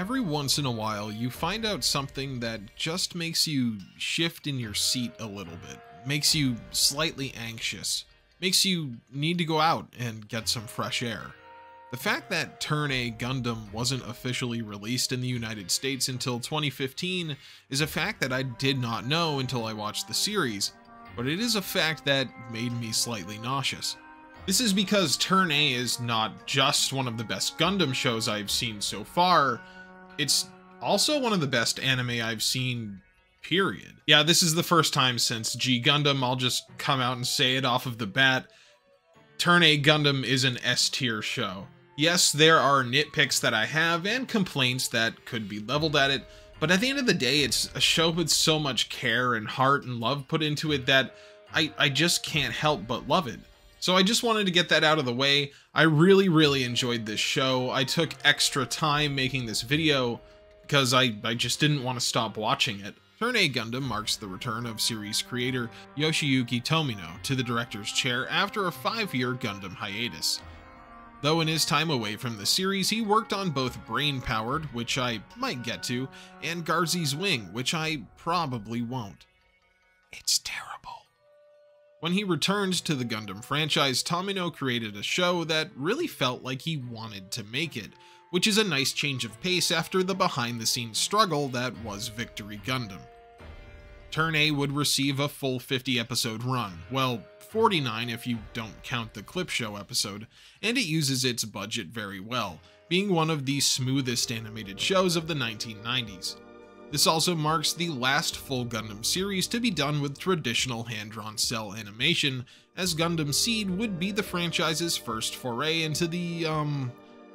Every once in a while, you find out something that just makes you shift in your seat a little bit, makes you slightly anxious, makes you need to go out and get some fresh air. The fact that Turn A Gundam wasn't officially released in the United States until 2015 is a fact that I did not know until I watched the series, but it is a fact that made me slightly nauseous. This is because Turn A is not just one of the best Gundam shows I've seen so far, it's also one of the best anime I've seen, period. Yeah, this is the first time since G Gundam, I'll just come out and say it off of the bat. Turn A Gundam is an S-tier show. Yes, there are nitpicks that I have and complaints that could be leveled at it, but at the end of the day, it's a show with so much care and heart and love put into it that I just can't help but love it. So I just wanted to get that out of the way. I really enjoyed this show. I took extra time making this video because I just didn't want to stop watching it. Turn A Gundam marks the return of series creator Yoshiyuki Tomino to the director's chair after a 5-year Gundam hiatus. Though in his time away from the series, he worked on both Brain Powered, which I might get to, and Garzy's Wing, which I probably won't. It's terrible. When he returned to the Gundam franchise, Tomino created a show that really felt like he wanted to make it, which is a nice change of pace after the behind-the-scenes struggle that was Victory Gundam. Turn A would receive a full 50-episode run, well, 49 if you don't count the clip show episode, and it uses its budget very well, being one of the smoothest animated shows of the 1990s. This also marks the last full Gundam series to be done with traditional hand-drawn cell animation, as Gundam Seed would be the franchise's first foray into the,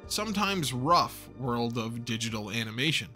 sometimes rough world of digital animation.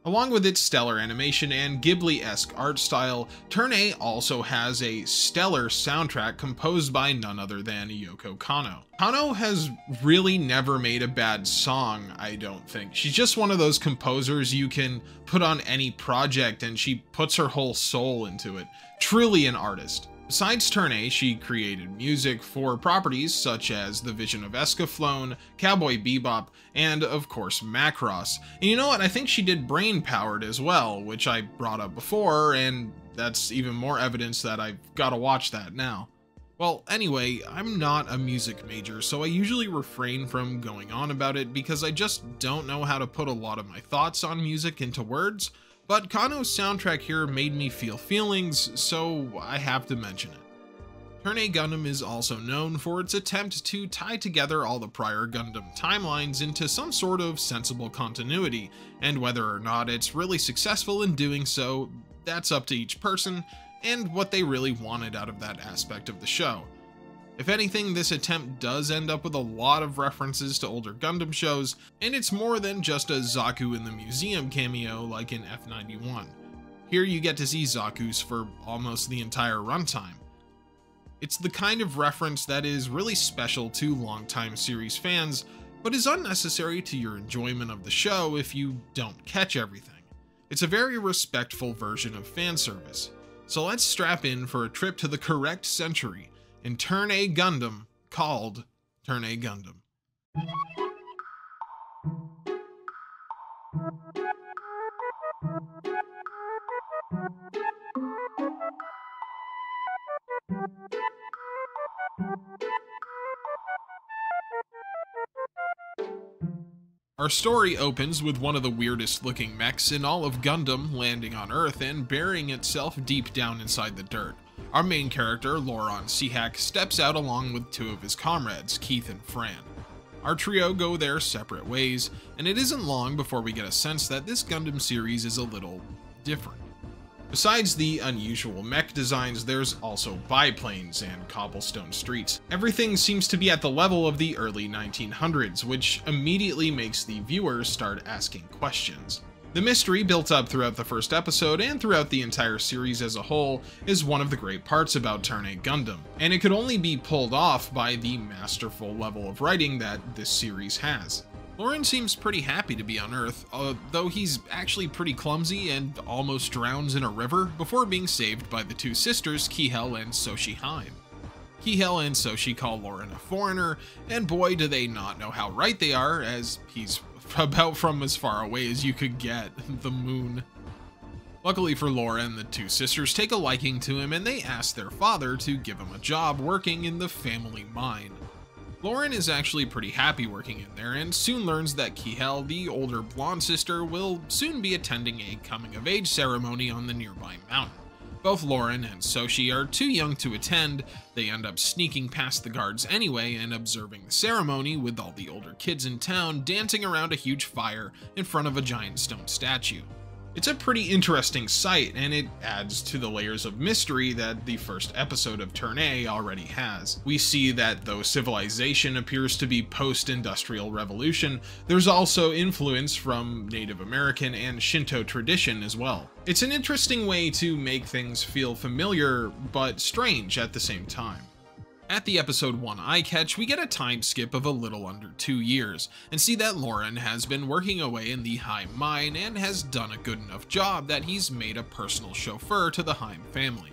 Along with its stellar animation and Ghibli-esque art style, Turn A also has a stellar soundtrack composed by none other than Yoko Kanno. Kanno has really never made a bad song, I don't think. She's just one of those composers you can put on any project and she puts her whole soul into it. Truly an artist. Besides Turn A, she created music for properties such as The Vision of Escaflowne, Cowboy Bebop, and of course Macross. And you know what, I think she did Brain Powered as well, which I brought up before, and that's even more evidence that I've gotta watch that now. Well, anyway, I'm not a music major, so I usually refrain from going on about it because I just don't know how to put a lot of my thoughts on music into words. But Kanno's soundtrack here made me feel feelings, so I have to mention it. Turn A Gundam is also known for its attempt to tie together all the prior Gundam timelines into some sort of sensible continuity, and whether or not it's really successful in doing so, that's up to each person, and what they really wanted out of that aspect of the show. If anything, this attempt does end up with a lot of references to older Gundam shows, and it's more than just a Zaku in the Museum cameo like in F91. Here you get to see Zaku's for almost the entire runtime. It's the kind of reference that is really special to longtime series fans, but is unnecessary to your enjoyment of the show if you don't catch everything. It's a very respectful version of fan service. So let's strap in for a trip to the correct century in Turn A Gundam, called Turn A Gundam. Our story opens with one of the weirdest looking mechs in all of Gundam landing on Earth and burying itself deep down inside the dirt. Our main character, Loran Sihak, steps out along with two of his comrades, Keith and Fran. Our trio go their separate ways, and it isn't long before we get a sense that this Gundam series is a little different. Besides the unusual mech designs, there's also biplanes and cobblestone streets. Everything seems to be at the level of the early 1900s, which immediately makes the viewers start asking questions. The mystery built up throughout the first episode and throughout the entire series as a whole is one of the great parts about Turn A Gundam, and it could only be pulled off by the masterful level of writing that this series has. Loran seems pretty happy to be on Earth, though he's actually pretty clumsy and almost drowns in a river before being saved by the two sisters Kihel and Soshi Haim. Kihel and Soshi call Loran a foreigner, and boy do they not know how right they are, as he's about from as far away as you could get, the moon. Luckily for Lauren, the two sisters take a liking to him and they ask their father to give him a job working in the family mine. Lauren is actually pretty happy working in there and soon learns that Kihel, the older blonde sister, will soon be attending a coming-of-age ceremony on the nearby mountain. Both Lauren and Soshi are too young to attend. They end up sneaking past the guards anyway and observing the ceremony with all the older kids in town dancing around a huge fire in front of a giant stone statue. It's a pretty interesting sight, and it adds to the layers of mystery that the first episode of Turn A already has. We see that though civilization appears to be post-industrial revolution, there's also influence from Native American and Shinto tradition as well. It's an interesting way to make things feel familiar, but strange at the same time. At the episode 1 eye catch, we get a time skip of a little under 2 years, and see that Lauren has been working away in the Heim mine and has done a good enough job that he's made a personal chauffeur to the Heim family.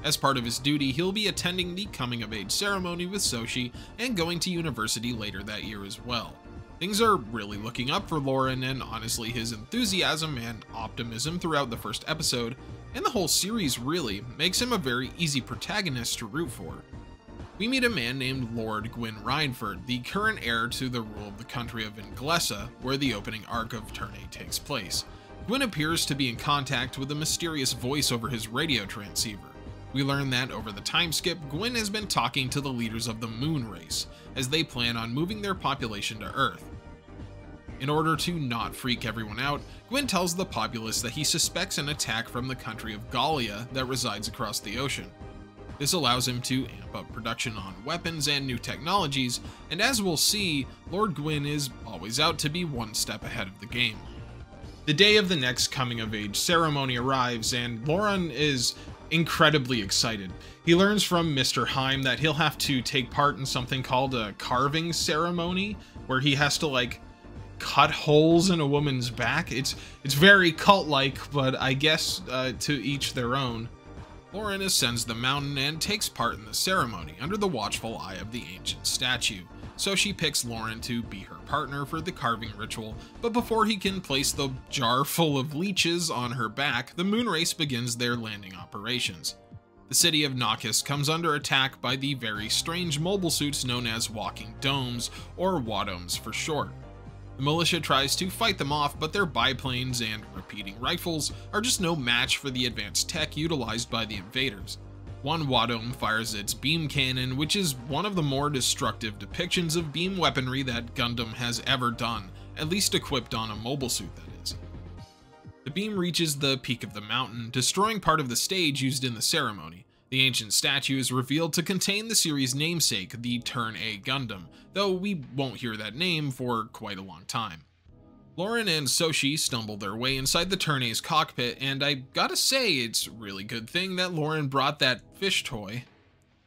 As part of his duty, he'll be attending the coming-of-age ceremony with Soshi and going to university later that year as well. Things are really looking up for Lauren, and honestly his enthusiasm and optimism throughout the first episode, and the whole series really, makes him a very easy protagonist to root for. We meet a man named Lord Gwyn Reinford, the current heir to the rule of the country of Inglesa, where the opening arc of Turn A takes place. Gwyn appears to be in contact with a mysterious voice over his radio transceiver. We learn that over the time skip, Gwyn has been talking to the leaders of the moon race, as they plan on moving their population to Earth. In order to not freak everyone out, Gwyn tells the populace that he suspects an attack from the country of Gallia that resides across the ocean. This allows him to amp up production on weapons and new technologies, and as we'll see, Lord Gwyn is always out to be one step ahead of the game. The day of the next coming-of-age ceremony arrives, and Lauren is incredibly excited. He learns from Mr. Heim that he'll have to take part in something called a carving ceremony, where he has to, like, cut holes in a woman's back. It's very cult-like, but I guess to each their own. Lauren ascends the mountain and takes part in the ceremony under the watchful eye of the ancient statue. Soshi picks Lauren to be her partner for the carving ritual, but before he can place the jar full of leeches on her back, the moon race begins their landing operations. The city of Naukis comes under attack by the very strange mobile suits known as walking domes, or Wadoms for short. The militia tries to fight them off, but their biplanes and repeating rifles are just no match for the advanced tech utilized by the invaders. One Wadom fires its beam cannon, which is one of the more destructive depictions of beam weaponry that Gundam has ever done, at least equipped on a mobile suit, that is. The beam reaches the peak of the mountain, destroying part of the stage used in the ceremony. The ancient statue is revealed to contain the series' namesake, the Turn A Gundam, though we won't hear that name for quite a long time. Lauren and Soshi stumble their way inside the Turn A's cockpit, and I gotta say, it's a really good thing that Lauren brought that fish toy.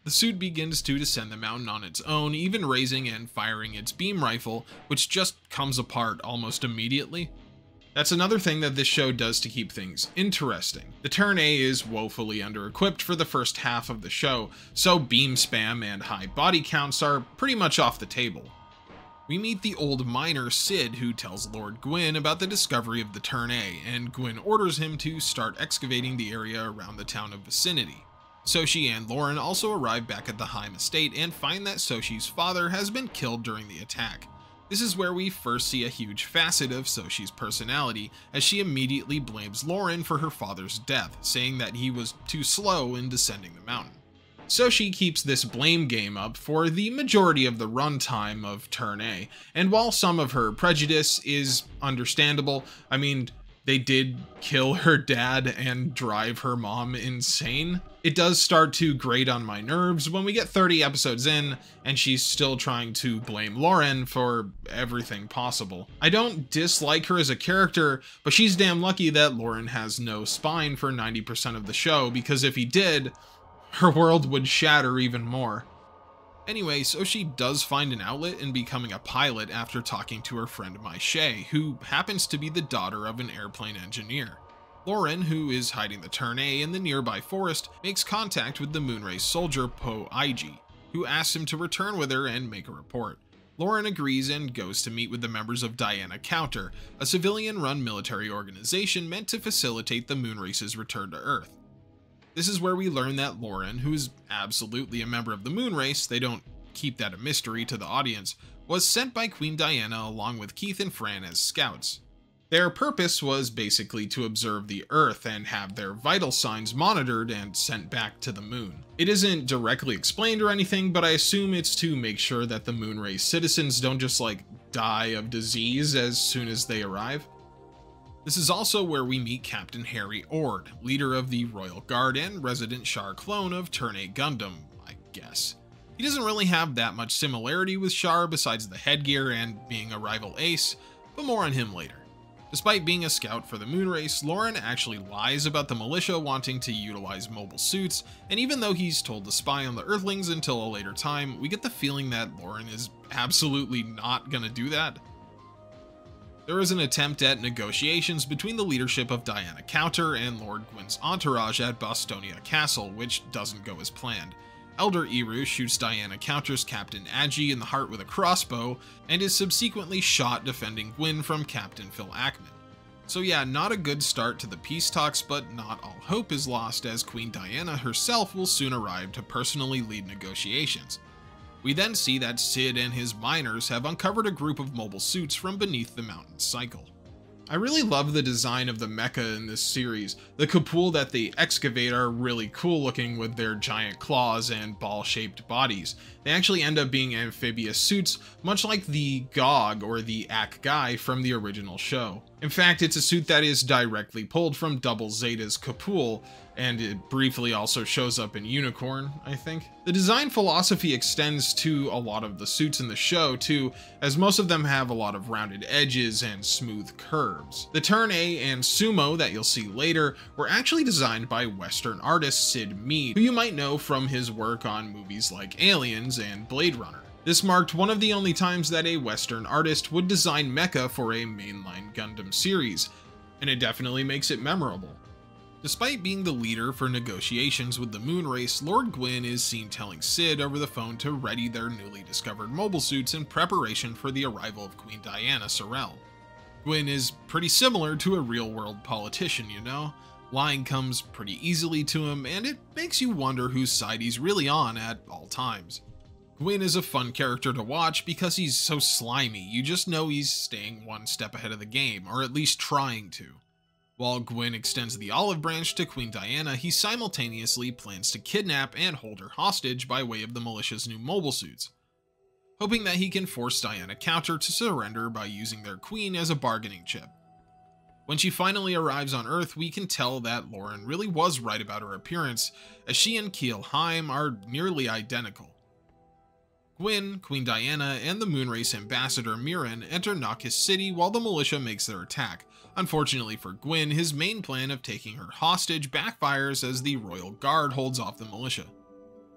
The suit begins to descend the mountain on its own, even raising and firing its beam rifle, which just comes apart almost immediately. That's another thing that this show does to keep things interesting. The Turn A is woefully under-equipped for the first half of the show, so beam spam and high body counts are pretty much off the table. We meet the old miner Sid, who tells Lord Gwyn about the discovery of the Turn A, and Gwyn orders him to start excavating the area around the town of vicinity. Soshi and Lauren also arrive back at the Heim estate and find that Soshi's father has been killed during the attack. This is where we first see a huge facet of Soshi's personality, as she immediately blames Lauren for her father's death, saying that he was too slow in descending the mountain. Soshi keeps this blame game up for the majority of the runtime of Turn A, and while some of her prejudice is understandable, I mean, they did kill her dad and drive her mom insane. It does start to grate on my nerves when we get 30 episodes in and she's still trying to blame Lauren for everything possible. I don't dislike her as a character, but she's damn lucky that Lauren has no spine for 90% of the show, because if he did, her world would shatter even more. Anyway, Soshi does find an outlet in becoming a pilot after talking to her friend Mai Shea, who happens to be the daughter of an airplane engineer. Lauren, who is hiding the Turn A in the nearby forest, makes contact with the Moonrace soldier Po Aiji, who asks him to return with her and make a report. Lauren agrees and goes to meet with the members of Diana Counter, a civilian-run military organization meant to facilitate the Moonrace's return to Earth. This is where we learn that Lauren, who is absolutely a member of the Moonrace, they don't keep that a mystery to the audience, was sent by Queen Diana along with Keith and Fran as scouts. Their purpose was basically to observe the Earth and have their vital signs monitored and sent back to the moon. It isn't directly explained or anything, but I assume it's to make sure that the Moonrace citizens don't just die of disease as soon as they arrive. This is also where we meet Captain Harry Ord, leader of the Royal Guard and resident Char clone of Turn A Gundam, I guess. He doesn't really have that much similarity with Char besides the headgear and being a rival ace, but more on him later. Despite being a scout for the Moonrace, Lauren actually lies about the militia wanting to utilize mobile suits, and even though he's told to spy on the Earthlings until a later time, we get the feeling that Lauren is absolutely not gonna do that. There is an attempt at negotiations between the leadership of Diana Counter and Lord Gwyn's entourage at Bostonia Castle, which doesn't go as planned. Elder Eru shoots Diana Counter's Captain Agi in the heart with a crossbow, and is subsequently shot defending Gwyn from Captain Phil Ackman. So yeah, not a good start to the peace talks, but not all hope is lost as Queen Diana herself will soon arrive to personally lead negotiations. We then see that Sid and his miners have uncovered a group of mobile suits from beneath the mountain cycle. I really love the design of the mecha in this series. The Kapul that they excavate are really cool looking with their giant claws and ball-shaped bodies. They actually end up being amphibious suits, much like the Gog or the Ak Guy from the original show. In fact, it's a suit that is directly pulled from Double Zeta's Kapul, and it briefly also shows up in Unicorn, I think. The design philosophy extends to a lot of the suits in the show too, as most of them have a lot of rounded edges and smooth curves. The Turn A and Sumo that you'll see later were actually designed by Western artist Sid Mead, who you might know from his work on movies like Aliens and Blade Runner. This marked one of the only times that a Western artist would design mecha for a mainline Gundam series, and it definitely makes it memorable. Despite being the leader for negotiations with the Moonrace, Lord Gwyn is seen telling Sid over the phone to ready their newly discovered mobile suits in preparation for the arrival of Queen Diana Sorel. Gwyn is pretty similar to a real-world politician, you know? Lying comes pretty easily to him, and it makes you wonder whose side he's really on at all times. Gwyn is a fun character to watch because he's so slimy, you just know he's staying one step ahead of the game, or at least trying to. While Gwyn extends the olive branch to Queen Diana, he simultaneously plans to kidnap and hold her hostage by way of the militia's new mobile suits, hoping that he can force Diana Counter to surrender by using their queen as a bargaining chip. When she finally arrives on Earth, we can tell that Lauren really was right about her appearance, as she and Kiel Heim are nearly identical. Gwyn, Queen Diana, and the Moonrace ambassador Mirren enter Nokis City while the militia makes their attack. Unfortunately for Gwyn, his main plan of taking her hostage backfires as the Royal Guard holds off the militia.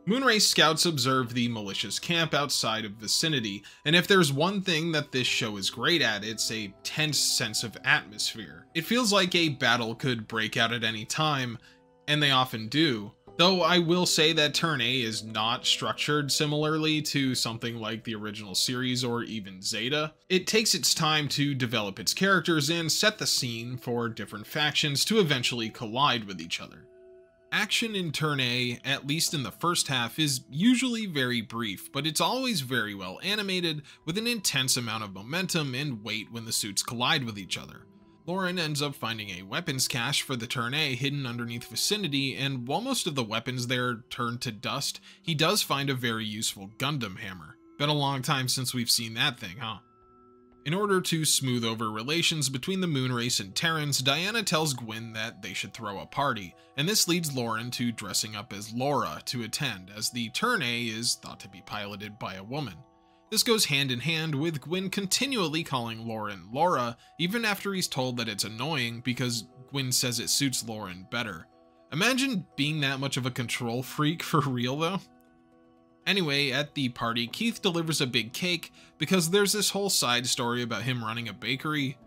Moonrace scouts observe the militia's camp outside of vicinity, and if there's one thing that this show is great at, it's a tense sense of atmosphere. It feels like a battle could break out at any time, and they often do. Though I will say that Turn A is not structured similarly to something like the original series or even Zeta. It takes its time to develop its characters and set the scene for different factions to eventually collide with each other. Action in Turn A, at least in the first half, is usually very brief, but it's always very well animated with an intense amount of momentum and weight when the suits collide with each other. Lauren ends up finding a weapons cache for the Turn A hidden underneath vicinity, and while most of the weapons there turn to dust, he does find a very useful Gundam hammer. Been a long time since we've seen that thing, huh? In order to smooth over relations between the Moonrace and Terrans, Diana tells Gwyn that they should throw a party, and this leads Lauren to dressing up as Laura to attend, as the Turn A is thought to be piloted by a woman. This goes hand in hand with Gwyn continually calling Lauren Laura, even after he's told that it's annoying because Gwyn says it suits Lauren better. Imagine being that much of a control freak for real though. Anyway, at the party, Keith delivers a big cake because there's this whole side story about him running a bakery.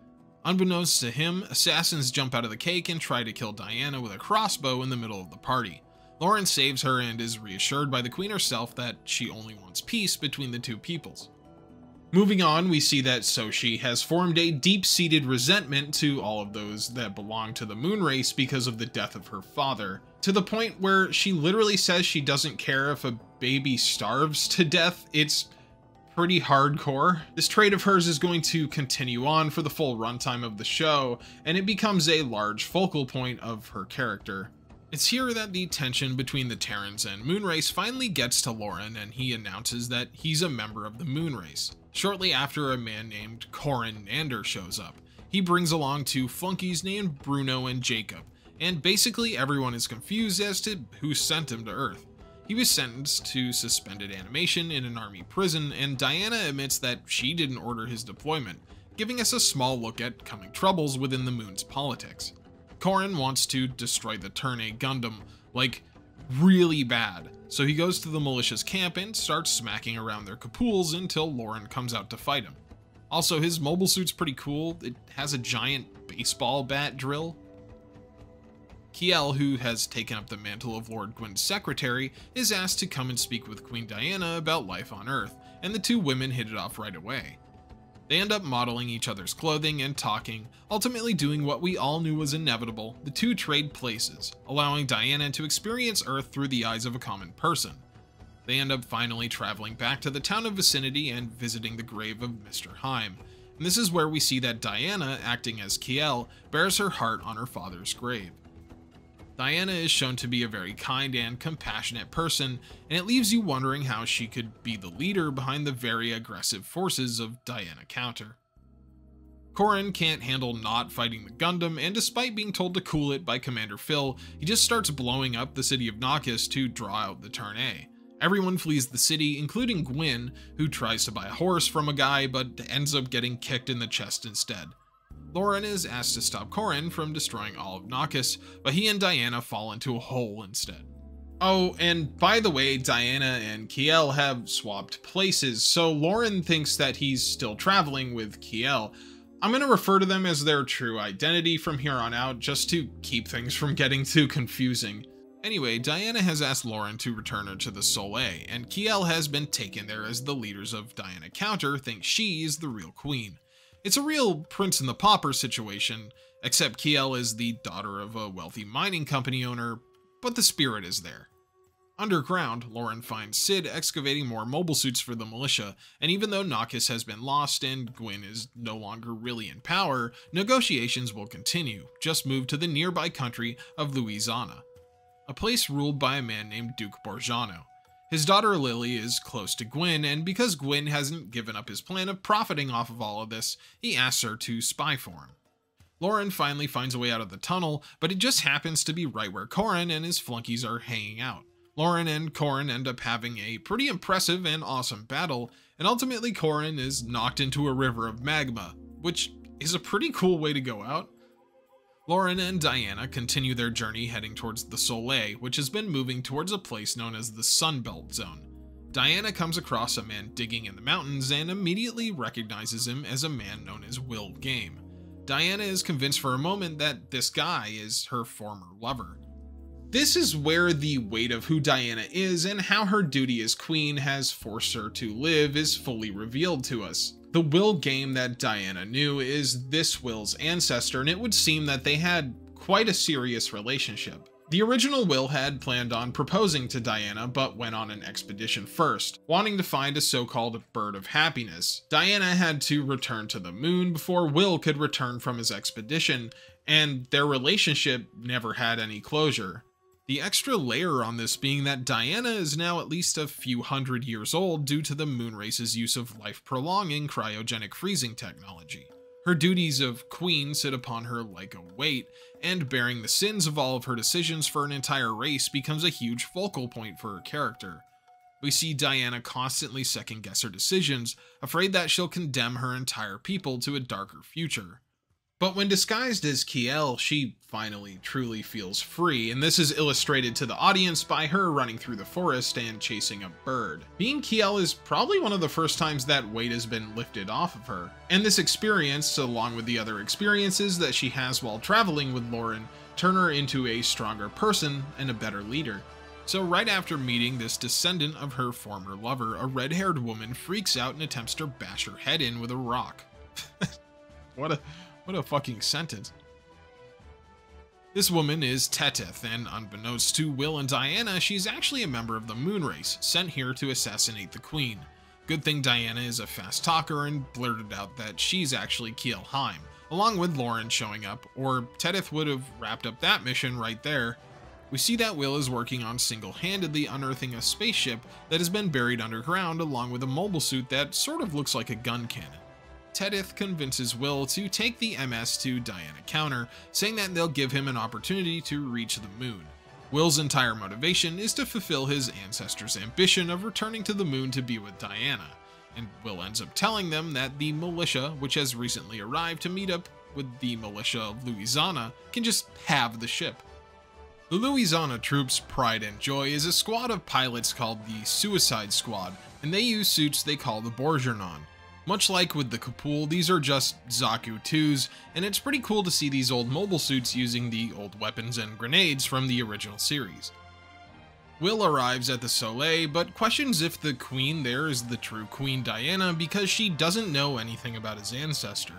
Unbeknownst to him, assassins jump out of the cake and try to kill Diana with a crossbow in the middle of the party. Lauren saves her and is reassured by the Queen herself that she only wants peace between the two peoples. Moving on, we see that Soshi has formed a deep-seated resentment to all of those that belong to the moon race because of the death of her father, to the point where she literally says she doesn't care if a baby starves to death. It's pretty hardcore. This trait of hers is going to continue on for the full runtime of the show, and it becomes a large focal point of her character. It's here that the tension between the Terrans and Moonrace finally gets to Lauren, and he announces that he's a member of the Moonrace. Shortly after, a man named Corin Nander shows up. He brings along two flunkies named Bruno and Jacob, and basically everyone is confused as to who sent him to Earth. He was sentenced to suspended animation in an army prison, and Diana admits that she didn't order his deployment, giving us a small look at coming troubles within the moon's politics. Corin wants to destroy the Turn A Gundam, like, really bad, so he goes to the militia's camp and starts smacking around their capools until Lauren comes out to fight him. Also, his mobile suit's pretty cool. It has a giant baseball bat drill. Kiel, who has taken up the mantle of Lord Gwyn's secretary, is asked to come and speak with Queen Diana about life on Earth, and the two women hit it off right away. They end up modeling each other's clothing and talking, ultimately doing what we all knew was inevitable: the two trade places, allowing Diana to experience Earth through the eyes of a common person. They end up finally traveling back to the town of Vicinity and visiting the grave of Mr. Heim, and this is where we see that Diana, acting as Kiel, bears her heart on her father's grave. Diana is shown to be a very kind and compassionate person, and it leaves you wondering how she could be the leader behind the very aggressive forces of Diana Counter. Corin can't handle not fighting the Gundam, and despite being told to cool it by Commander Phil, he just starts blowing up the city of Naukis to draw out the Turn A. Everyone flees the city, including Gwyn, who tries to buy a horse from a guy but ends up getting kicked in the chest instead. Lauren is asked to stop Corin from destroying all of Naukis, but he and Diana fall into a hole instead. Oh, and by the way, Diana and Kiel have swapped places, so Lauren thinks that he's still traveling with Kiel. I'm going to refer to them as their true identity from here on out, just to keep things from getting too confusing. Anyway, Diana has asked Lauren to return her to the Soleil, and Kiel has been taken there as the leaders of Diana Counter think she is the real queen. It's a real Prince and the Pauper situation, except Kiel is the daughter of a wealthy mining company owner, but the spirit is there. Underground, Lauren finds Sid excavating more mobile suits for the militia, and even though Naukis has been lost and Gwyn is no longer really in power, negotiations will continue, just move to the nearby country of Louisiana, a place ruled by a man named Duke Borgiano. His daughter Lily is close to Gwyn, and because Gwyn hasn't given up his plan of profiting off of all of this, he asks her to spy for him. Lauren finally finds a way out of the tunnel, but it just happens to be right where Corin and his flunkies are hanging out. Lauren and Corin end up having a pretty impressive and awesome battle, and ultimately Corin is knocked into a river of magma, which is a pretty cool way to go out. Lauren and Diana continue their journey heading towards the Soleil, which has been moving towards a place known as the Sunbelt Zone. Diana comes across a man digging in the mountains and immediately recognizes him as a man known as Will Game. Diana is convinced for a moment that this guy is her former lover. This is where the weight of who Diana is and how her duty as queen has forced her to live is fully revealed to us. The Will Game that Diana knew is this Will's ancestor, and it would seem that they had quite a serious relationship. The original Will had planned on proposing to Diana, but went on an expedition first, wanting to find a so-called bird of happiness. Diana had to return to the moon before Will could return from his expedition, and their relationship never had any closure. The extra layer on this being that Diana is now at least a few hundred years old due to the Moonrace's use of life-prolonging cryogenic freezing technology. Her duties of queen sit upon her like a weight, and bearing the sins of all of her decisions for an entire race becomes a huge focal point for her character. We see Diana constantly second-guess her decisions, afraid that she'll condemn her entire people to a darker future. But when disguised as Kiel, she finally truly feels free, and this is illustrated to the audience by her running through the forest and chasing a bird. Being Kiel is probably one of the first times that weight has been lifted off of her, and this experience, along with the other experiences that she has while traveling with Lauren, turn her into a stronger person and a better leader. So right after meeting this descendant of her former lover, a red-haired woman freaks out and attempts to bash her head in with a rock. What a fucking sentence. This woman is Tetith, and unbeknownst to Will and Diana, she's actually a member of the Moon Race, sent here to assassinate the Queen. Good thing Diana is a fast talker and blurted out that she's actually Kiel Heim, along with Lauren showing up, or Tetith would have wrapped up that mission right there. We see that Will is working on single-handedly unearthing a spaceship that has been buried underground, along with a mobile suit that sort of looks like a gun cannon. Tetith convinces Will to take the MS to Diana Counter, saying that they'll give him an opportunity to reach the moon. Will's entire motivation is to fulfill his ancestors' ambition of returning to the moon to be with Diana, and Will ends up telling them that the militia, which has recently arrived to meet up with the militia of Louisiana, can just have the ship. The Louisiana troops' pride and joy is a squad of pilots called the Suicide Squad, and they use suits they call the Bourgeois. Much like with the Kapul, these are just Zaku 2s, and it's pretty cool to see these old mobile suits using the old weapons and grenades from the original series. Will arrives at the Soleil, but questions if the queen there is the true Queen Diana because she doesn't know anything about his ancestor.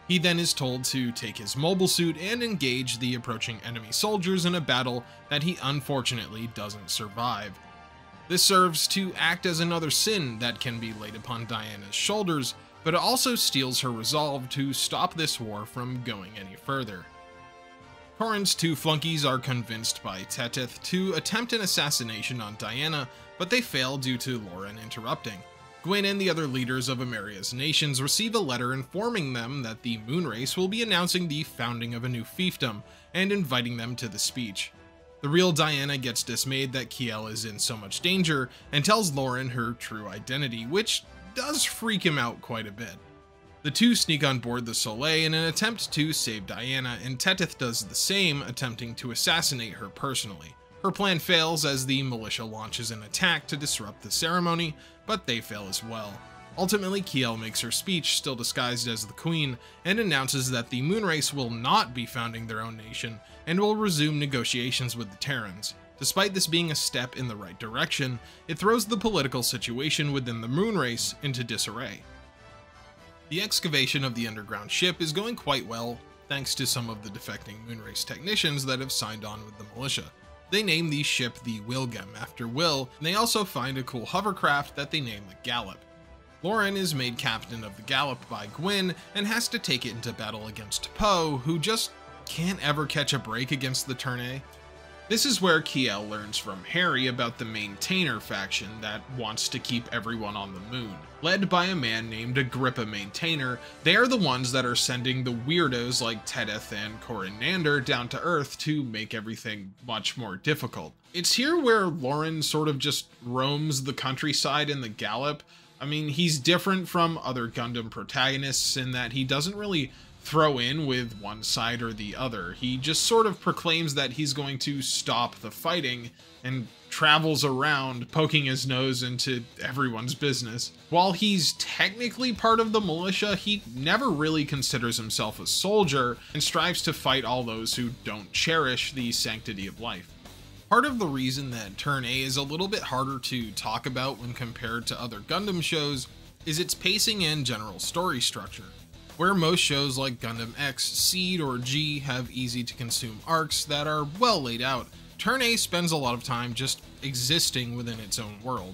He then is told to take his mobile suit and engage the approaching enemy soldiers in a battle that he unfortunately doesn't survive. This serves to act as another sin that can be laid upon Diana's shoulders, but it also steals her resolve to stop this war from going any further. Corin's two flunkies are convinced by Tetith to attempt an assassination on Diana, but they fail due to Lauren interrupting. Gwyn and the other leaders of Ameria's nations receive a letter informing them that the Moon Race will be announcing the founding of a new fiefdom and inviting them to the speech. The real Diana gets dismayed that Kiel is in so much danger and tells Lauren her true identity, which does freak him out quite a bit. The two sneak on board the Soleil in an attempt to save Diana, and Tetith does the same, attempting to assassinate her personally. Her plan fails as the militia launches an attack to disrupt the ceremony, but they fail as well. Ultimately, Kiel makes her speech, still disguised as the Queen, and announces that the Moon Race will not be founding their own nation, and will resume negotiations with the Terrans. Despite this being a step in the right direction, it throws the political situation within the Moon Race into disarray. The excavation of the underground ship is going quite well, thanks to some of the defecting Moon Race technicians that have signed on with the militia. They name the ship the Wilgem after Will, and they also find a cool hovercraft that they name the Gallop. Lauren is made captain of the Gallop by Gwyn and has to take it into battle against Poe, who just can't ever catch a break against the Tournay. This is where Kiel learns from Harry about the Maintainer faction that wants to keep everyone on the moon. Led by a man named Agrippa Maintainer, they are the ones that are sending the weirdos like Tetith and Corin Nander down to Earth to make everything much more difficult. It's here where Lauren sort of just roams the countryside in the Gallop. I mean, he's different from other Gundam protagonists in that he doesn't really throw in with one side or the other. He just sort of proclaims that he's going to stop the fighting and travels around poking his nose into everyone's business. While he's technically part of the militia, he never really considers himself a soldier and strives to fight all those who don't cherish the sanctity of life. Part of the reason that Turn A is a little bit harder to talk about when compared to other Gundam shows is its pacing and general story structure. Where most shows like Gundam X, Seed, or G have easy to consume arcs that are well laid out, Turn A spends a lot of time just existing within its own world.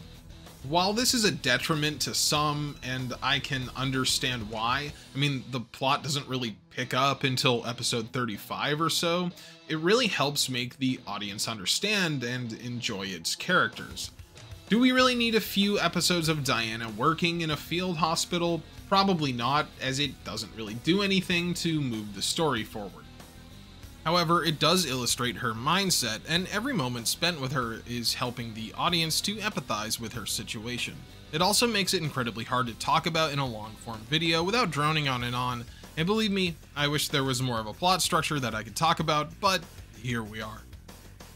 While this is a detriment to some, and I can understand why, I mean, the plot doesn't really pick up until episode 35 or so, it really helps make the audience understand and enjoy its characters. Do we really need a few episodes of Diana working in a field hospital? Probably not, as it doesn't really do anything to move the story forward. However, it does illustrate her mindset, and every moment spent with her is helping the audience to empathize with her situation. It also makes it incredibly hard to talk about in a long-form video without droning on, and believe me, I wish there was more of a plot structure that I could talk about, but here we are.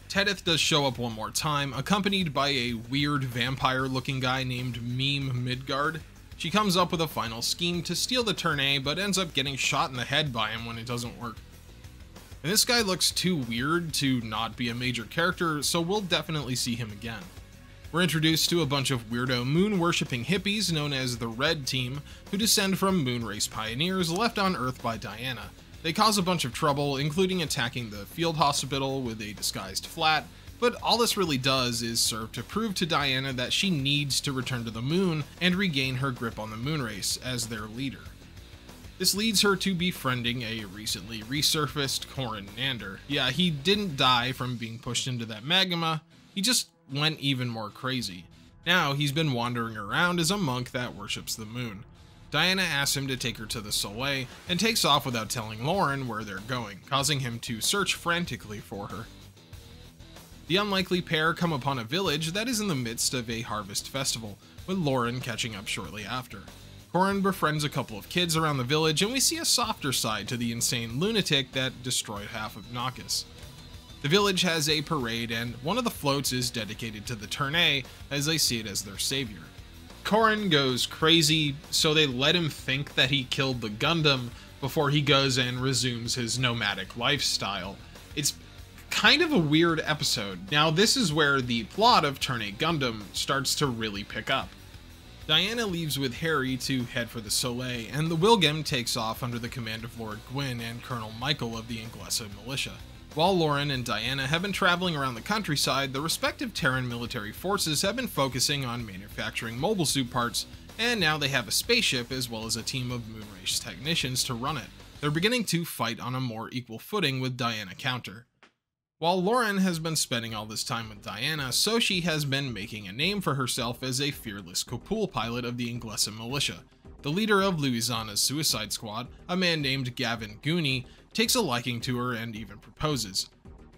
Tetith does show up one more time, accompanied by a weird vampire-looking guy named Meme Midgard. She comes up with a final scheme to steal the Turn A, but ends up getting shot in the head by him when it doesn't work. And this guy looks too weird to not be a major character, so we'll definitely see him again. We're introduced to a bunch of weirdo moon-worshipping hippies known as the Red Team, who descend from moon race pioneers left on Earth by Diana. They cause a bunch of trouble, including attacking the field hospital with a disguised flat, but all this really does is serve to prove to Diana that she needs to return to the moon and regain her grip on the moon race as their leader. This leads her to befriending a recently resurfaced Corin Nander. Yeah, he didn't die from being pushed into that magma, he just went even more crazy. Now he's been wandering around as a monk that worships the moon. Diana asks him to take her to the Soleil and takes off without telling Lauren where they're going, causing him to search frantically for her. The unlikely pair come upon a village that is in the midst of a harvest festival, with Lauren catching up shortly after. Corin befriends a couple of kids around the village, and we see a softer side to the insane lunatic that destroyed half of Nakas. The village has a parade, and one of the floats is dedicated to the Tournai, as they see it as their savior. Corin goes crazy, so they let him think that he killed the Gundam before he goes and resumes his nomadic lifestyle. It's kind of a weird episode. Now, this is where the plot of Turn A Gundam starts to really pick up. Diana leaves with Harry to head for the Soleil, and the Wilgem takes off under the command of Lord Gwyn and Colonel Michael of the Inglesa militia. While Lauren and Diana have been traveling around the countryside, the respective Terran military forces have been focusing on manufacturing mobile suit parts, and now they have a spaceship as well as a team of moonrace technicians to run it. They're beginning to fight on a more equal footing with Diana counter. While Lauren has been spending all this time with Diana, Soshi has been making a name for herself as a fearless Kopul pilot of the Inglesa militia. The leader of Louisiana's suicide squad, a man named Gavin Gooney, takes a liking to her and even proposes.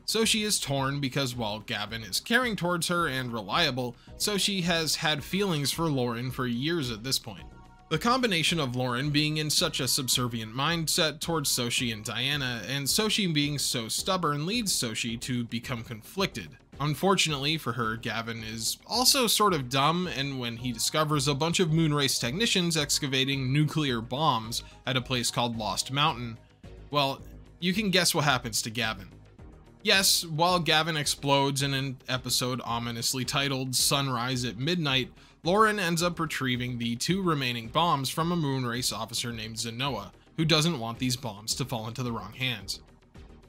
Soshi is torn because while Gavin is caring towards her and reliable, Soshi has had feelings for Lauren for years at this point. The combination of Lauren being in such a subservient mindset towards Soshi and Diana, and Soshi being so stubborn leads Soshi to become conflicted. Unfortunately for her, Gavin is also sort of dumb, and when he discovers a bunch of moonrace technicians excavating nuclear bombs at a place called Lost Mountain, well, you can guess what happens to Gavin. Yes, while Gavin explodes in an episode ominously titled Sunrise at Midnight, Lauren ends up retrieving the 2 remaining bombs from a moonrace officer named Zenoa, who doesn't want these bombs to fall into the wrong hands.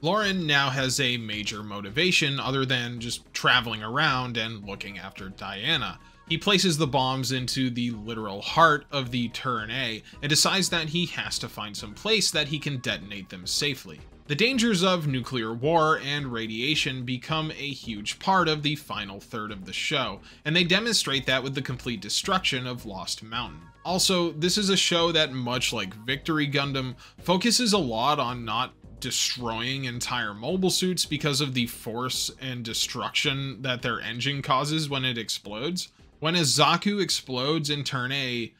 Lauren now has a major motivation other than just traveling around and looking after Diana. He places the bombs into the literal heart of the Tournai and decides that he has to find some place that he can detonate them safely. The dangers of nuclear war and radiation become a huge part of the final third of the show, and they demonstrate that with the complete destruction of Lost Mountain. Also, this is a show that, much like Victory Gundam, focuses a lot on not destroying entire mobile suits because of the force and destruction that their engine causes when it explodes. When a Zaku explodes in Turn A,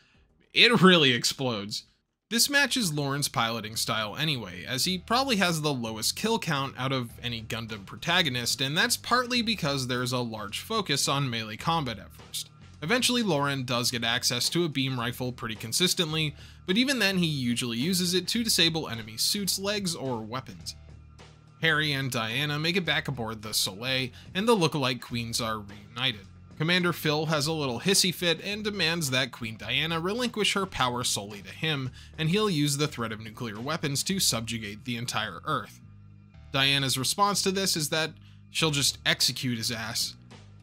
it really explodes. This matches Lauren's piloting style anyway, as he probably has the lowest kill count out of any Gundam protagonist, and that's partly because there's a large focus on melee combat at first. Eventually, Lauren does get access to a beam rifle pretty consistently, but even then he usually uses it to disable enemy suits, legs, or weapons. Harry and Diana make it back aboard the Soleil, and the lookalike queens are reunited. Commander Phil has a little hissy fit and demands that Queen Diana relinquish her power solely to him, and he'll use the threat of nuclear weapons to subjugate the entire Earth. Diana's response to this is that she'll just execute his ass.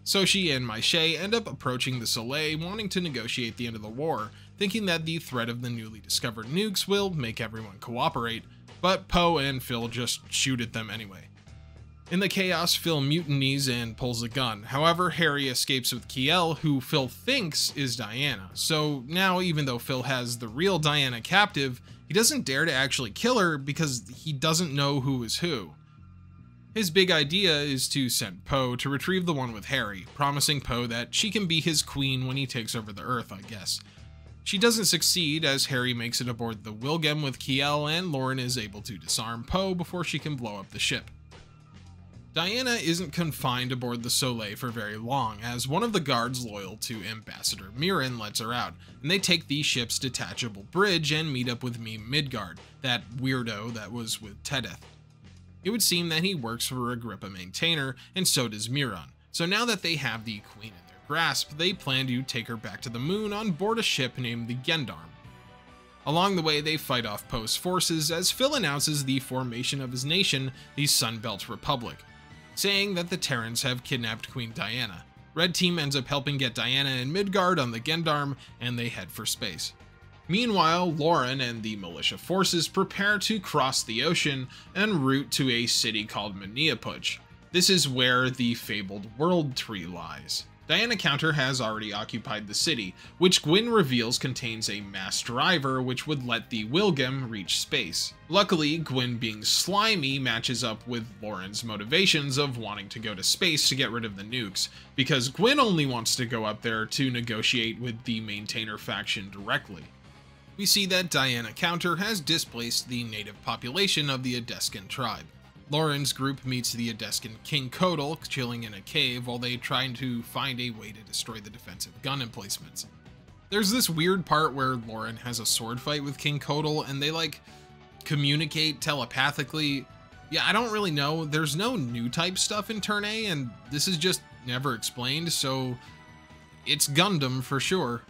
Soshi and Maishe end up approaching the Soleil, wanting to negotiate the end of the war, thinking that the threat of the newly discovered nukes will make everyone cooperate, but Poe and Phil just shoot at them anyway. In the chaos, Phil mutinies and pulls a gun. However, Harry escapes with Kiel, who Phil thinks is Diana. So now, even though Phil has the real Diana captive, he doesn't dare to actually kill her because he doesn't know who is who. His big idea is to send Poe to retrieve the one with Harry, promising Poe that she can be his queen when he takes over the Earth, I guess. She doesn't succeed, as Harry makes it aboard the Wilgem with Kiel, and Lauren is able to disarm Poe before she can blow up the ship. Diana isn't confined aboard the Soleil for very long, as one of the guards loyal to Ambassador Mirren lets her out, and they take the ship's detachable bridge and meet up with Meme Midgard, that weirdo that was with Tedeth. It would seem that he works for Agrippa Maintainer, and so does Miron. So now that they have the queen in their grasp, they plan to take her back to the moon on board a ship named the Gundam. Along the way, they fight off Poe's forces as Phil announces the formation of his nation, the Sunbelt Republic, saying that the Terrans have kidnapped Queen Diana. Red Team ends up helping get Diana and Midgard on the Gundam, and they head for space. Meanwhile, Lauren and the militia forces prepare to cross the ocean en route to a city called Maniapuch. This is where the fabled World Tree lies. Diana Counter has already occupied the city, which Gwyn reveals contains a mass driver which would let the Wilgem reach space. Luckily, Gwyn being slimy matches up with Lauren's motivations of wanting to go to space to get rid of the nukes, because Gwyn only wants to go up there to negotiate with the Maintainer faction directly. We see that Diana Counter has displaced the native population of the Adescan tribe. Lauren's group meets the Adescan King Kodal chilling in a cave while they try to find a way to destroy the defensive gun emplacements. There's this weird part where Lauren has a sword fight with King Kodal and they communicate telepathically. Yeah, I don't really know. There's no new type stuff in Turn A, and this is just never explained, so it's Gundam for sure.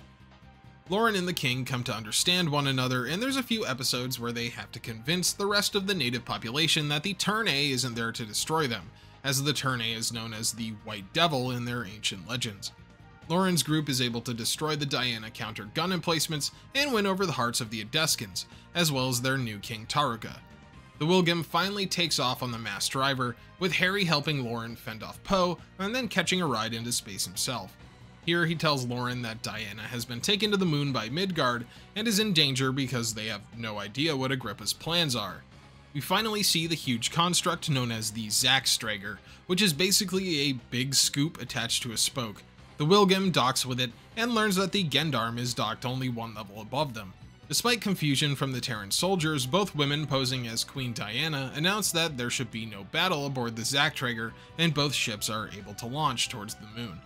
Lauren and the king come to understand one another, and there's a few episodes where they have to convince the rest of the native population that the Turn A isn't there to destroy them, as the Turn A is known as the White Devil in their ancient legends. Lauren's group is able to destroy the Diana Counter gun emplacements and win over the hearts of the Adescans, as well as their new king Taruka. The Wilgem finally takes off on the mass driver, with Harry helping Lauren fend off Poe and then catching a ride into space himself. Here he tells Lauren that Diana has been taken to the moon by Midgard and is in danger because they have no idea what Agrippa's plans are. We finally see the huge construct known as the Zackstrager, which is basically a big scoop attached to a spoke. The Wilgem docks with it and learns that the Gendarm is docked only one level above them. Despite confusion from the Terran soldiers, both women posing as Queen Diana announce that there should be no battle aboard the Zackstrager, and both ships are able to launch towards the moon.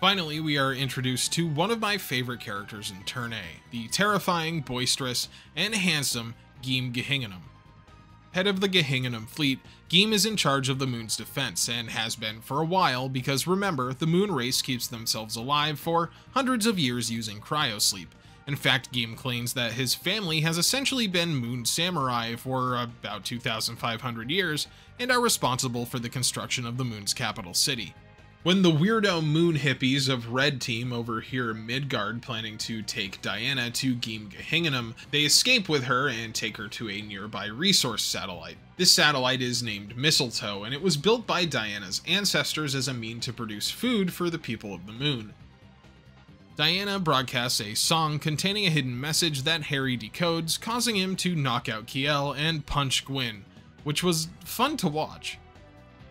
Finally, we are introduced to one of my favorite characters in Turn A, the terrifying, boisterous, and handsome Geim Gehingenum. Head of the Gehingenum fleet, Geim is in charge of the moon's defense, and has been for a while because remember, the moon race keeps themselves alive for hundreds of years using cryosleep. In fact, Geim claims that his family has essentially been moon samurai for about 2,500 years, and are responsible for the construction of the moon's capital city. When the weirdo moon hippies of Red Team overhear Midgard planning to take Diana to Geim Gehingenum, they escape with her and take her to a nearby resource satellite. This satellite is named Mistletoe, and it was built by Diana's ancestors as a means to produce food for the people of the moon. Diana broadcasts a song containing a hidden message that Harry decodes, causing him to knock out Kiel and punch Gwyn, which was fun to watch.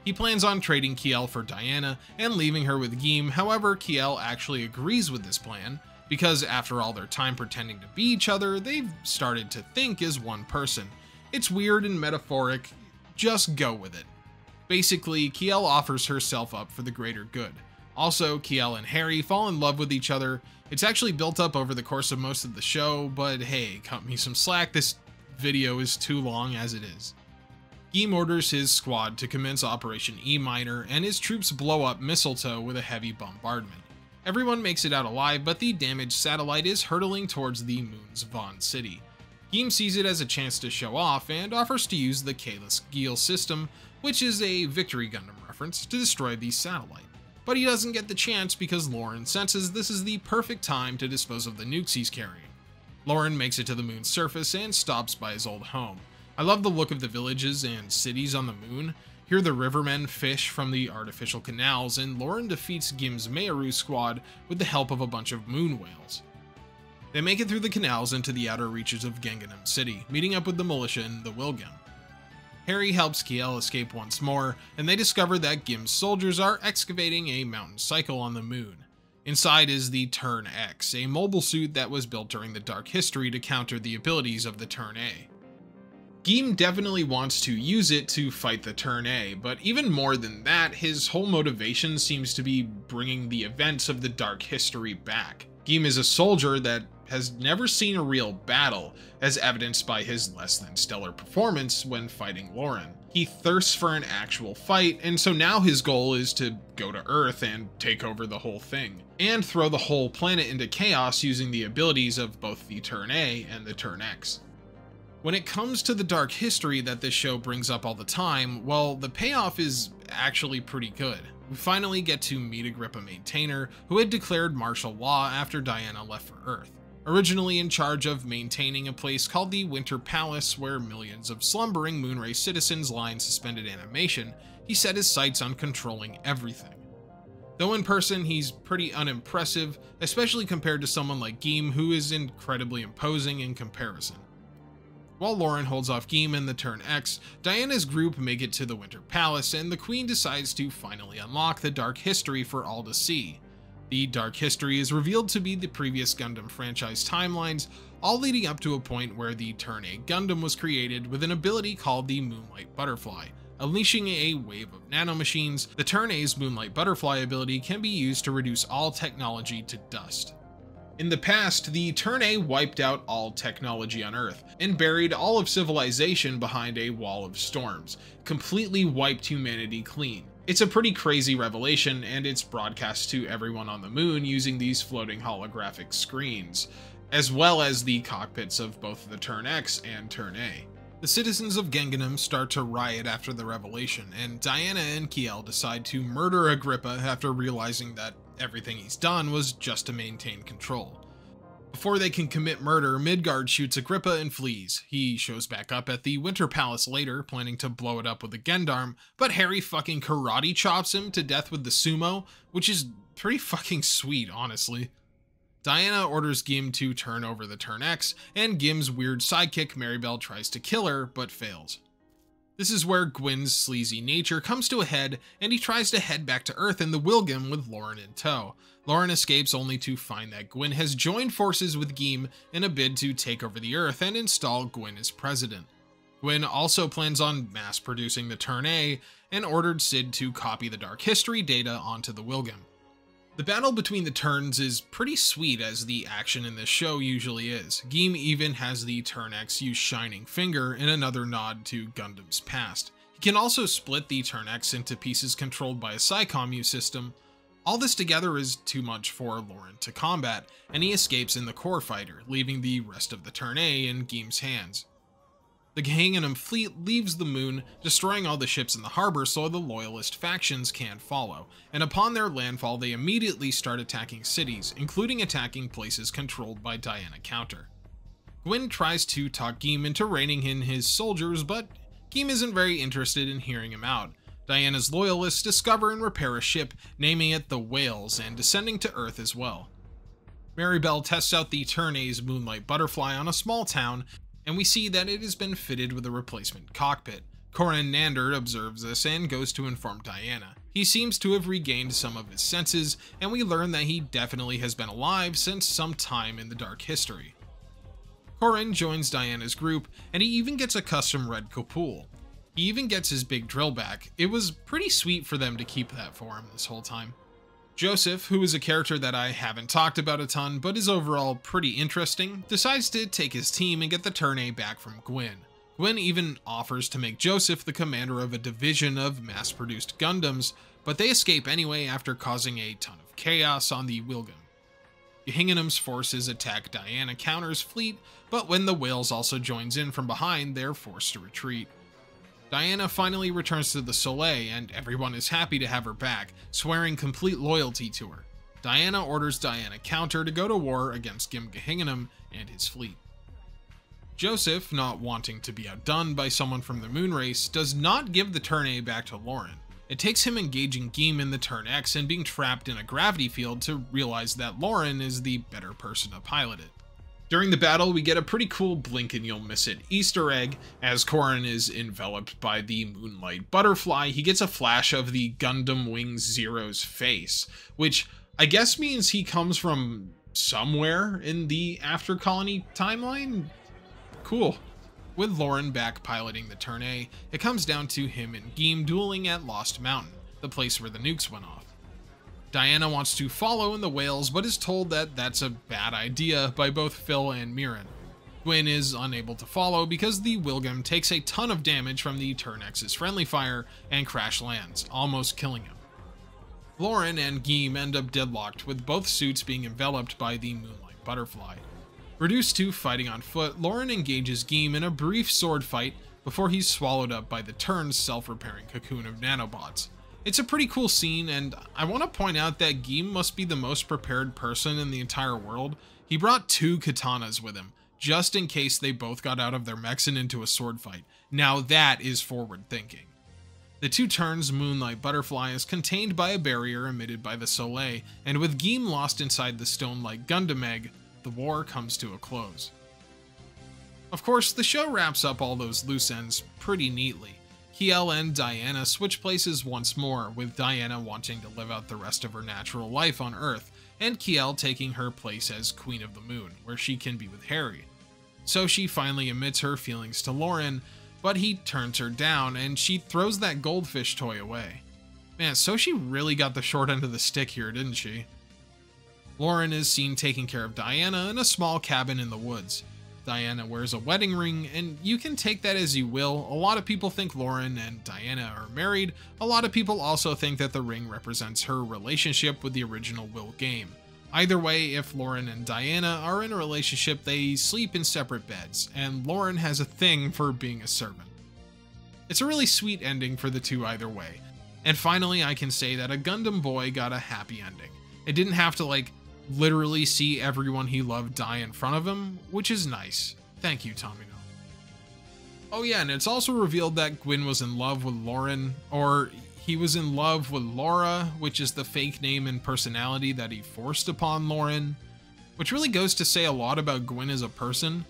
He plans on trading Kiel for Diana and leaving her with Geim, however Kiel actually agrees with this plan, because after all their time pretending to be each other, they've started to think as one person. It's weird and metaphoric, just go with it. Basically, Kiel offers herself up for the greater good. Also, Kiel and Harry fall in love with each other. It's actually built up over the course of most of the show, but hey, cut me some slack, this video is too long as it is. Geim orders his squad to commence Operation E Minor, and his troops blow up Mistletoe with a heavy bombardment. Everyone makes it out alive, but the damaged satellite is hurtling towards the moon's Vaughn city. Geim sees it as a chance to show off and offers to use the Kalis Geel system, which is a Victory Gundam reference, to destroy the satellite. But he doesn't get the chance because Lauren senses this is the perfect time to dispose of the nukes he's carrying. Lauren makes it to the moon's surface and stops by his old home. I love the look of the villages and cities on the moon. Here the rivermen fish from the artificial canals, and Lauren defeats Geim's Mearu squad with the help of a bunch of moon whales. They make it through the canals into the outer reaches of Ganganum City, meeting up with the militia and the Wilgem. Harry helps Kiel escape once more, and they discover that Geim's soldiers are excavating a mountain cycle on the moon. Inside is the Turn X, a mobile suit that was built during the Dark History to counter the abilities of the Turn A. Geim definitely wants to use it to fight the Turn A, but even more than that, his whole motivation seems to be bringing the events of the Dark History back. Geim is a soldier that has never seen a real battle, as evidenced by his less than stellar performance when fighting Lauren. He thirsts for an actual fight, and so now his goal is to go to Earth and take over the whole thing, and throw the whole planet into chaos using the abilities of both the Turn A and the Turn X. When it comes to the dark history that this show brings up all the time, well, the payoff is actually pretty good. We finally get to meet Agrippa Maintainer, who had declared martial law after Diana left for Earth. Originally in charge of maintaining a place called the Winter Palace where millions of slumbering Moonray citizens lie in suspended animation, he set his sights on controlling everything. Though in person he's pretty unimpressive, especially compared to someone like Geem, who is incredibly imposing in comparison. While Lauren holds off Geem and the Turn X, Diana's group make it to the Winter Palace, and the Queen decides to finally unlock the dark history for all to see. The dark history is revealed to be the previous Gundam franchise timelines, all leading up to a point where the Turn A Gundam was created with an ability called the Moonlight Butterfly. Unleashing a wave of nanomachines, the Turn A's Moonlight Butterfly ability can be used to reduce all technology to dust. In the past, the Turn A wiped out all technology on Earth, and buried all of civilization behind a wall of storms, completely wiped humanity clean. It's a pretty crazy revelation, and it's broadcast to everyone on the moon using these floating holographic screens, as well as the cockpits of both the Turn X and Turn A. The citizens of Gundam start to riot after the revelation, and Diana and Kiel decide to murder Agrippa after realizing that everything he's done was just to maintain control. Before they can commit murder, Midgard shoots Agrippa and flees. He shows back up at the Winter Palace later, planning to blow it up with a Gendarm, but Harry fucking karate chops him to death with the sumo, which is pretty fucking sweet, honestly. Diana orders Gim to turn over the Turn X, and Gim's weird sidekick Maribel tries to kill her, but fails. This is where Gwyn's sleazy nature comes to a head, and he tries to head back to Earth in the Wilgem with Lauren in tow. Lauren escapes only to find that Gwyn has joined forces with Gim in a bid to take over the Earth and install Gwyn as president. Gwyn also plans on mass-producing the Turn A, and ordered Sid to copy the Dark History data onto the Wilgem. The battle between the Turns is pretty sweet, as the action in this show usually is. Gim even has the Turn X use Shining Finger in another nod to Gundam's past. He can also split the Turn X into pieces controlled by a Psycommu system. All this together is too much for Lauren to combat, and he escapes in the Core Fighter, leaving the rest of the Turn A in Gim's hands. The Gundam fleet leaves the moon, destroying all the ships in the harbor so the loyalist factions can't follow, and upon their landfall they immediately start attacking cities, including attacking places controlled by Diana Counter. Gwyn tries to talk Gim into reining in his soldiers, but Gim isn't very interested in hearing him out. Diana's loyalists discover and repair a ship, naming it the Whales, and descending to Earth as well. Maribel tests out the Turn A's Moonlight Butterfly on a small town, and we see that it has been fitted with a replacement cockpit. Corin Nander observes this and goes to inform Diana. He seems to have regained some of his senses, and we learn that he definitely has been alive since some time in the Dark History. Corin joins Diana's group, and he even gets a custom red Kopul. He even gets his big drill back. It was pretty sweet for them to keep that for him this whole time. Joseph, who is a character that I haven't talked about a ton but is overall pretty interesting, decides to take his team and get the Turn A back from Gwyn. Gwyn even offers to make Joseph the commander of a division of mass-produced Gundams, but they escape anyway after causing a ton of chaos on the Wilgem. Gundam's forces attack Diana Counter's fleet, but when the Whales also joins in from behind, they're forced to retreat. Diana finally returns to the Soleil, and everyone is happy to have her back, swearing complete loyalty to her. Diana orders Diana Counter to go to war against Gim Gundam and his fleet. Joseph, not wanting to be outdone by someone from the moon race, does not give the Turn A back to Lauren. It takes him engaging Gim in the Turn X and being trapped in a gravity field to realize that Lauren is the better person to pilot it. During the battle, we get a pretty cool blink and you'll miss it Easter egg. As Corin is enveloped by the Moonlight Butterfly, he gets a flash of the Gundam Wing Zero's face, which I guess means he comes from somewhere in the After Colony timeline? Cool. With Lauren back piloting the Turn A, it comes down to him and Gim dueling at Lost Mountain, the place where the nukes went off. Diana wants to follow in the whales, but is told that that's a bad idea by both Phil and Mirren. Gwyn is unable to follow because the Wilgum takes a ton of damage from the Turnex's friendly fire and crash lands, almost killing him. Lauren and Geem end up deadlocked, with both suits being enveloped by the Moonlight Butterfly. Reduced to fighting on foot, Lauren engages Geem in a brief sword fight before he's swallowed up by the Turn's self-repairing cocoon of nanobots. It's a pretty cool scene, and I want to point out that Geem must be the most prepared person in the entire world. He brought 2 katanas with him, just in case they both got out of their mechs and into a sword fight. Now that is forward thinking. The 2 turns' Moonlight Butterfly is contained by a barrier emitted by the Soleil, and with Geem lost inside the stone-like Gundam egg, the war comes to a close. Of course, the show wraps up all those loose ends pretty neatly. Kiel and Diana switch places once more, with Diana wanting to live out the rest of her natural life on Earth, and Kiel taking her place as Queen of the Moon, where she can be with Harry. So she finally admits her feelings to Lauren, but he turns her down, and she throws that goldfish toy away. Man, so she really got the short end of the stick here, didn't she? Lauren is seen taking care of Diana in a small cabin in the woods. Diana wears a wedding ring, and you can take that as you will. A lot of people think Lauren and Diana are married. A lot of people also think that the ring represents her relationship with the original Will game. Either way, if Lauren and Diana are in a relationship, they sleep in separate beds, and Lauren has a thing for being a servant. It's a really sweet ending for the 2 either way. And finally, I can say that A Gundam Boy got a happy ending. It didn't have to, literally see everyone he loved die in front of him, which is nice. Thank you, Tomino. Oh yeah, and it's also revealed that Gwyn was in love with Lauren, or he was in love with Laura, which is the fake name and personality that he forced upon Lauren, which really goes to say a lot about Gwyn as a person.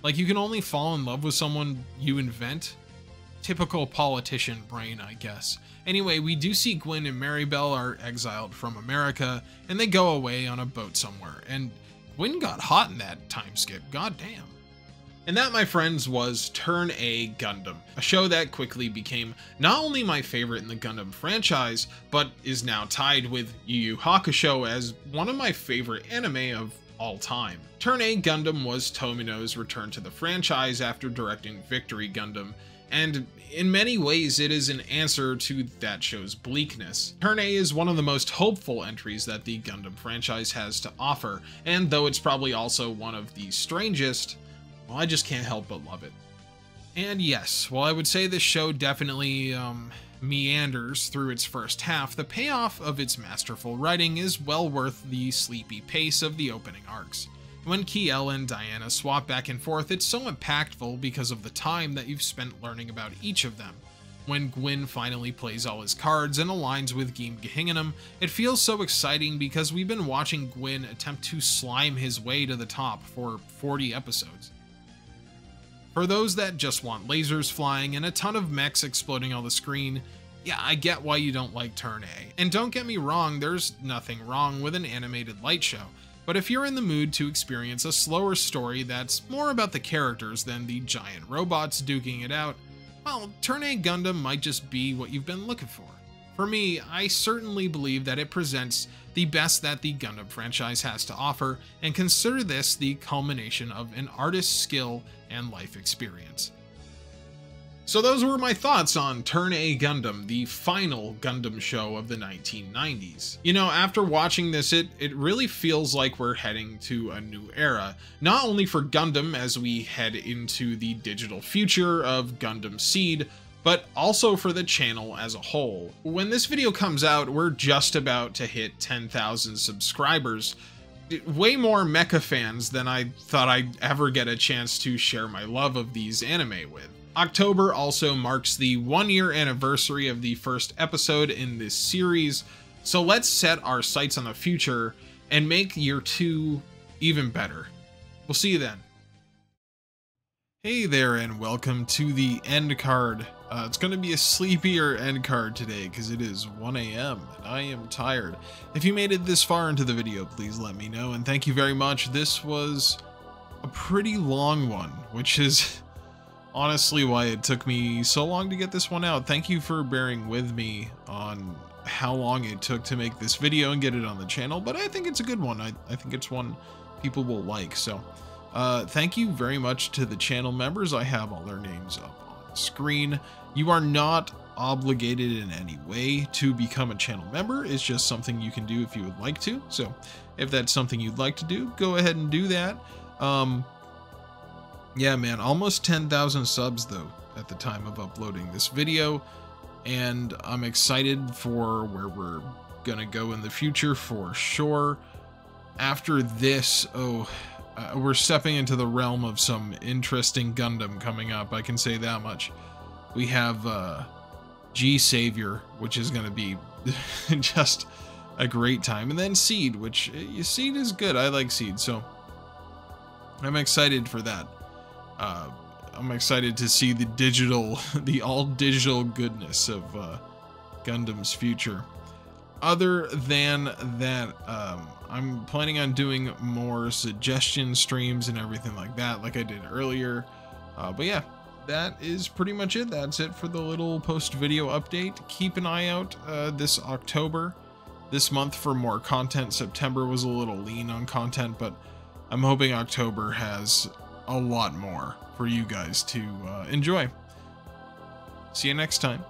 You can only fall in love with someone you invent. Typical politician brain, I guess. Anyway, we do see Gwyn and Maribel are exiled from America, and they go away on a boat somewhere, and Gwyn got hot in that time skip, goddamn. And that, my friends, was Turn A Gundam, a show that quickly became not only my favorite in the Gundam franchise, but is now tied with Yu Yu Hakusho as one of my favorite anime of all time. Turn A Gundam was Tomino's return to the franchise after directing Victory Gundam, and in many ways it is an answer to that show's bleakness. Turn A is one of the most hopeful entries that the Gundam franchise has to offer, and though it's probably also one of the strangest, well, I just can't help but love it. And yes, while I would say this show definitely meanders through its first half, the payoff of its masterful writing is well worth the sleepy pace of the opening arcs. When Kiel and Diana swap back and forth, it's so impactful because of the time that you've spent learning about each of them. When Gwyn finally plays all his cards and aligns with Geem Gehinganum, it feels so exciting because we've been watching Gwyn attempt to slime his way to the top for 40 episodes. For those that just want lasers flying and a ton of mechs exploding on the screen, yeah, I get why you don't like Turn A. And don't get me wrong, there's nothing wrong with an animated light show. But if you're in the mood to experience a slower story that's more about the characters than the giant robots duking it out, well, Turn A Gundam might just be what you've been looking for. For me, I certainly believe that it presents the best that the Gundam franchise has to offer, and consider this the culmination of an artist's skill and life experience. So those were my thoughts on Turn A Gundam, the final Gundam show of the 1990s. You know, after watching this, it really feels like we're heading to a new era, not only for Gundam as we head into the digital future of Gundam Seed, but also for the channel as a whole. When this video comes out, we're just about to hit 10,000 subscribers. Way more Mecha fans than I thought I'd ever get a chance to share my love of these anime with. October also marks the 1-year anniversary of the first episode in this series, so let's set our sights on the future and make year 2 even better. We'll see you then. Hey there, and welcome to the end card. It's going to be a sleepier end card today because it is 1 AM and I am tired. If you made it this far into the video, please let me know, and thank you very much. This was a pretty long one, which is honestly why it took me so long to get this one out. Thank you for bearing with me on how long it took to make this video and get it on the channel, but I think it's a good one. I think it's one people will like. So thank you very much to the channel members. I have all their names up on screen. You are not obligated in any way to become a channel member. It's just something you can do if you would like to. So if that's something you'd like to do, go ahead and do that. Yeah, man, almost 10,000 subs though at the time of uploading this video, and I'm excited for where we're gonna go in the future for sure. After this, we're stepping into the realm of some interesting Gundam coming up, I can say that much. We have G Savior, which is gonna be just a great time, and then Seed, which Seed is good. I like Seed, so I'm excited for that. I'm excited to see the all digital goodness of Gundam's future. Other than that, I'm planning on doing more suggestion streams and everything like that, like I did earlier. But yeah, that is pretty much it. That's it for the little post video update. Keep an eye out this month for more content. September was a little lean on content, but I'm hoping October has a lot more for you guys to enjoy. See you next time.